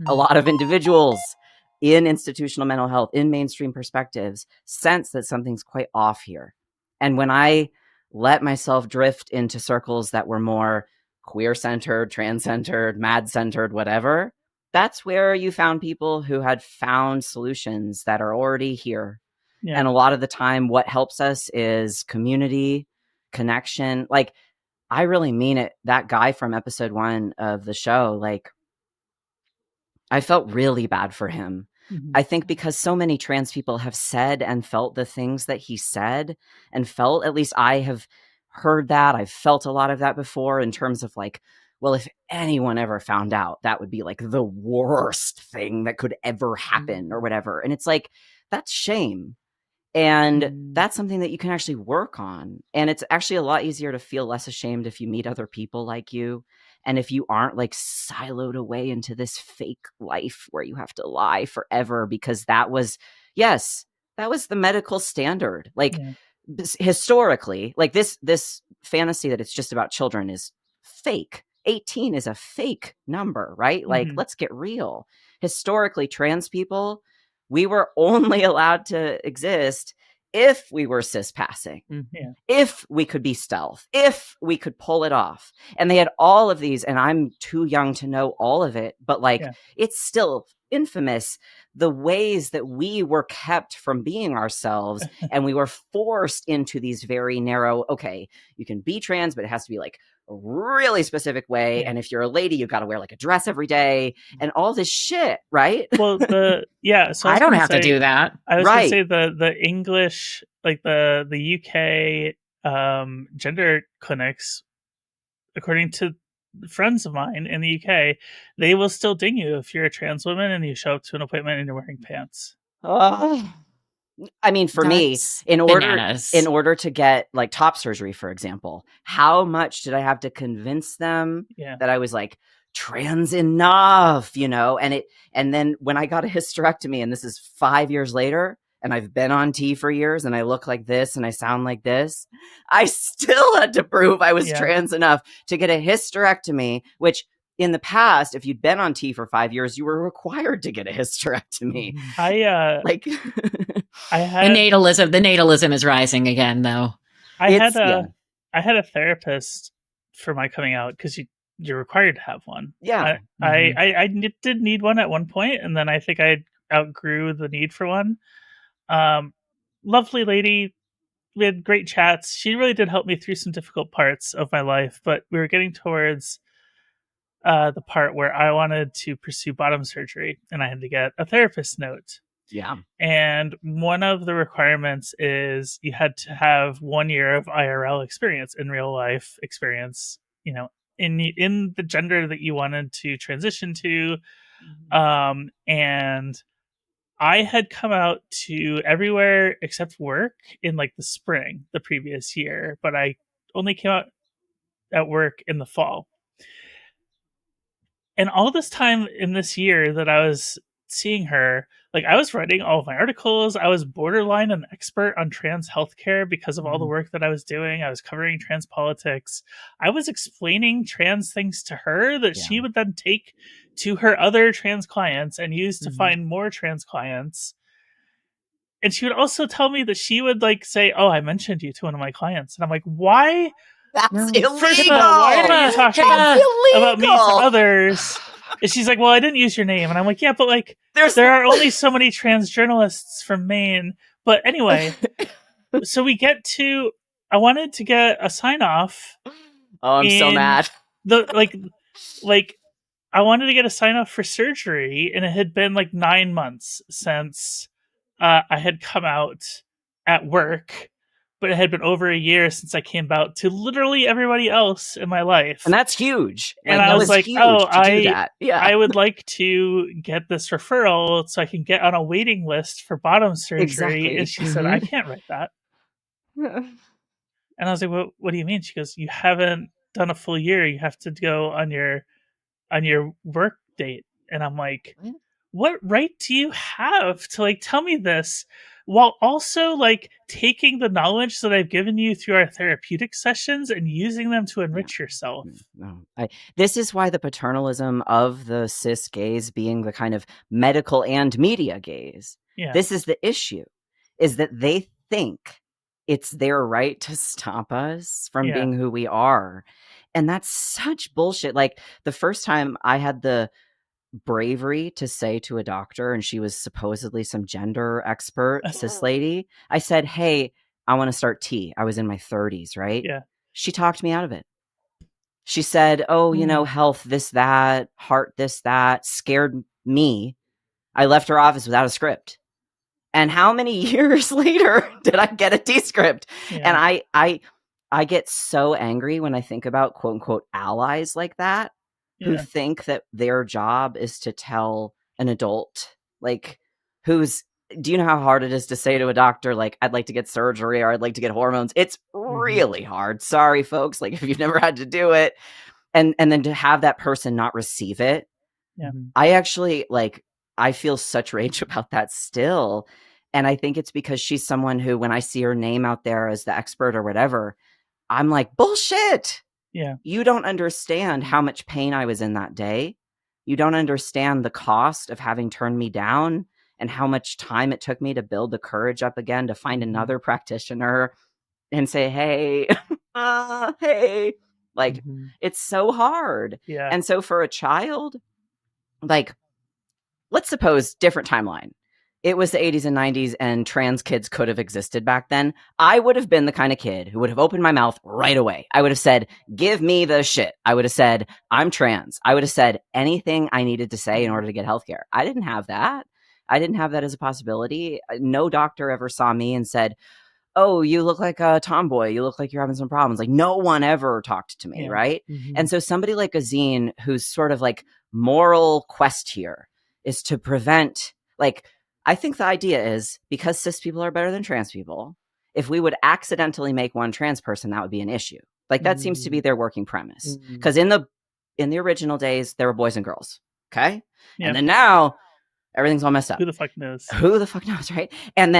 a lot of individuals in institutional mental health, in mainstream perspectives, sense that something's quite off here. And when I let myself drift into circles that were more queer-centered, trans-centered, mad-centered, whatever, that's where you found people who had found solutions that are already here. Yeah. And a lot of the time, what helps us is community, connection. Like, I really mean it. That guy from episode 1 of the show, like, I felt really bad for him. Mhm. I think because so many trans people have said and felt the things that he said and felt, at least I have heard that. I've felt a lot of that before in terms of like, well, if anyone ever found out, that would be like the worst thing that could ever happen or whatever. And it's like, that's shame. And that's something that you can actually work on. And it's actually a lot easier to feel less ashamed if you meet other people like you. And if you aren't like siloed away into this fake life where you have to lie forever, because that was, yes, that was the medical standard. Like historically, like this fantasy that it's just about children is fake. 18 is a fake number, right? Like, let's get real. Historically, trans people, we were only allowed to exist if we were cis passing, if we could be stealth, if we could pull it off. And they had all of these, and I'm too young to know all of it, but like, it's still infamous, the ways that we were kept from being ourselves and we were forced into these very narrow, okay, you can be trans, but it has to be like a really specific way. And if you're a lady, you've got to wear like a dress every day and all this shit, right? Well, so I don't have to do that. I was gonna say the English, like the UK gender clinics, according to friends of mine in the UK, they will still ding you if you're a trans woman and you show up to an appointment and you're wearing pants. I mean, for me, in order to get like top surgery, for example, how much did I have to convince them that I was like trans enough, you know? And then when I got a hysterectomy, and this is 5 years later, and I've been on T for years, and I look like this, and I sound like this, I still had to prove I was trans enough to get a hysterectomy, which in the past, if you'd been on T for 5 years, you were required to get a hysterectomy. I had the natalism is rising again, though. I had a therapist for my coming out because you're required to have one. I did need one at one point, and then I think I outgrew the need for one. Lovely lady. We had great chats. She really did help me through some difficult parts of my life, but we were getting towards the part where I wanted to pursue bottom surgery, and I had to get a therapist note. Yeah. And one of the requirements is you had to have 1 year of IRL experience, in real life experience, you know, in the gender that you wanted to transition to. And I had come out to everywhere except work in like the spring the previous year, but I only came out at work in the fall. And all this time in this year that I was seeing her, like I was writing all of my articles. I was borderline an expert on trans healthcare because of all the work that I was doing. I was covering trans politics. I was explaining trans things to her that she would then take to her other trans clients and use to find more trans clients. And she would also tell me that she would like say, "Oh, I mentioned you to one of my clients." And I'm like, why? That's illegal. First of all, why are you talking about me to others? And she's like, "Well, I didn't use your name." And I'm like, "Yeah, but like, there are only so many trans journalists from Maine." But anyway, so we get to, I wanted to get a sign off. Oh, I'm so mad. I wanted to get a sign off for surgery, and it had been like 9 months since I had come out at work. But it had been over a year since I came out to literally everybody else in my life. And that's huge. And I was like, I would like to get this referral so I can get on a waiting list for bottom surgery. Exactly. And she said, I can't write that. And I was like, what do you mean? She goes, you haven't done a full year. You have to go on your work date. And I'm like, what right do you have to like tell me this while also like taking the knowledge that I've given you through our therapeutic sessions and using them to enrich yourself. No. This is why the paternalism of the cis gays being the kind of medical and media gays, this is the issue, is that they think it's their right to stop us from being who we are. And that's such bullshit. Like, the first time I had the bravery to say to a doctor, and she was supposedly some gender expert, cis lady, I said, hey, I want to start T. I was in my 30s, right? Yeah. She talked me out of it. She said, oh, health, this, that, heart, this, that, scared me. I left her office without a script. And how many years later did I get a T script? Yeah. And I get so angry when I think about quote unquote allies like that, who think that their job is to tell an adult, like, do you know how hard it is to say to a doctor, like, I'd like to get surgery or I'd like to get hormones? It's really hard. Sorry, folks. Like, if you've never had to do it, and then to have that person not receive it. Yeah. I actually, like, I feel such rage about that still. And I think it's because she's someone who, when I see her name out there as the expert or whatever, I'm like, bullshit. Yeah. You don't understand how much pain I was in that day. You don't understand the cost of having turned me down and how much time it took me to build the courage up again to find another practitioner and say, hey, hey, like, it's so hard. Yeah. And so for a child, like, let's suppose different timeline. It was the 80s and 90s and trans kids could have existed back then. I would have been the kind of kid who would have opened my mouth right away. I would have said, give me the shit. I would have said, I'm trans. I would have said anything I needed to say in order to get healthcare. I didn't have that. I didn't have that as a possibility. No doctor ever saw me and said, oh, you look like a tomboy. You look like you're having some problems. Like, no one ever talked to me, right? And so somebody like Azine, who's sort of like moral quest here, is to prevent, like, I think the idea is, because cis people are better than trans people, if we would accidentally make one trans person, that would be an issue. Like, that seems to be their working premise. Because in the original days, there were boys and girls, okay? And then now, everything's all messed up. Who the fuck knows? Who the fuck knows, right? And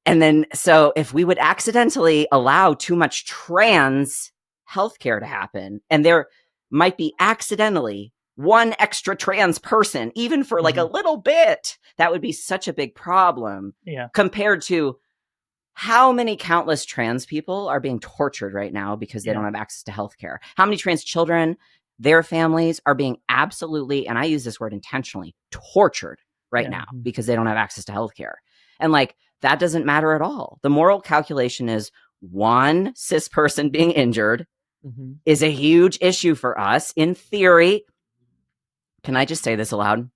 then, so if we would accidentally allow too much trans healthcare to happen, and there might be accidentally one extra trans person, even for like a little bit, that would be such a big problem compared to how many countless trans people are being tortured right now because they don't have access to healthcare. How many trans children, their families are being absolutely, and I use this word intentionally, tortured right now because they don't have access to healthcare. And like, that doesn't matter at all. The moral calculation is one cis person being injured is a huge issue for us. In theory, can I just say this aloud?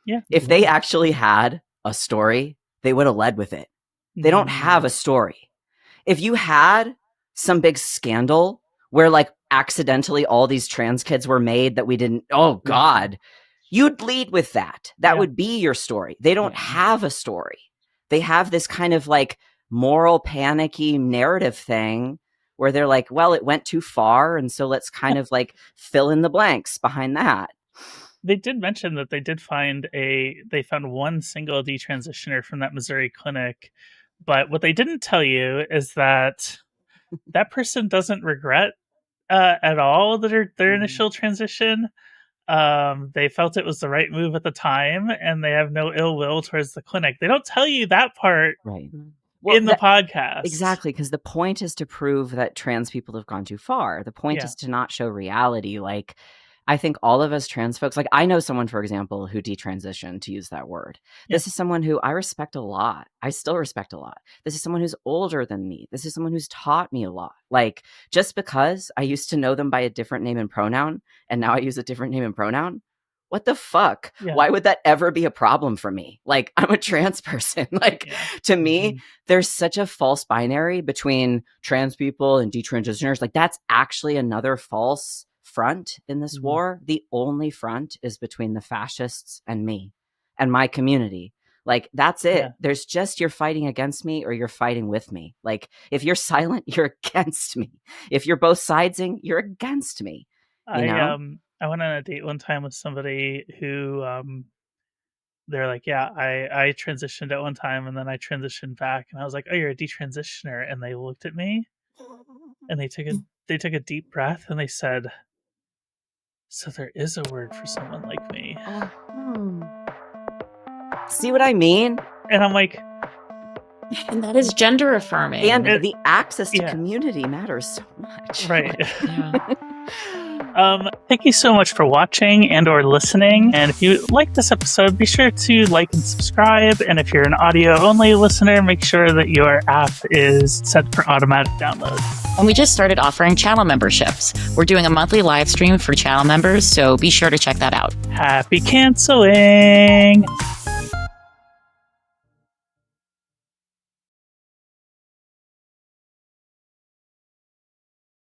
Yeah. If they actually had a story, they would have led with it. They don't have a story. If you had some big scandal where like accidentally all these trans kids were made that we didn't, oh God, you'd lead with that. That would be your story. They don't have a story. They have this kind of like moral panicky narrative thing where they're like, well, it went too far. And so let's kind of like fill in the blanks behind that. They did mention that they found one single detransitioner from that Missouri clinic. But what they didn't tell you is that that person doesn't regret at all their initial transition. They felt it was the right move at the time, and they have no ill will towards the clinic. They don't tell you that part in the podcast. Exactly, because the point is to prove that trans people have gone too far. The point is to not show reality. Like, I think all of us trans folks, like I know someone, for example, who detransitioned, to use that word. This is someone who I respect a lot. I still respect a lot. This is someone who's older than me. This is someone who's taught me a lot. Like, just because I used to know them by a different name and pronoun, and now I use a different name and pronoun, what the fuck? Why would that ever be a problem for me? Like, I'm a trans person. Like, to me, there's such a false binary between trans people and detransitioners. Like, that's actually another false front in this war. The only front is between the fascists and me and my community. Like, that's it. There's just, you're fighting against me or you're fighting with me. Like, if you're silent, you're against me. If you're both sidesing, you're against me. You know? I went on a date one time with somebody who they're like, yeah, I transitioned at one time and then I transitioned back. And I was like, oh, you're a detransitioner. And they looked at me and they took a deep breath and they said, so there is a word for someone like me. See what I mean? And I'm like, and that is gender affirming. And the access to community matters so much. Right. Yeah. Thank you so much for watching and or listening. And if you like this episode, be sure to like and subscribe. And if you're an audio-only listener, make sure that your app is set for automatic download. And we just started offering channel memberships. We're doing a monthly live stream for channel members, so be sure to check that out. Happy canceling!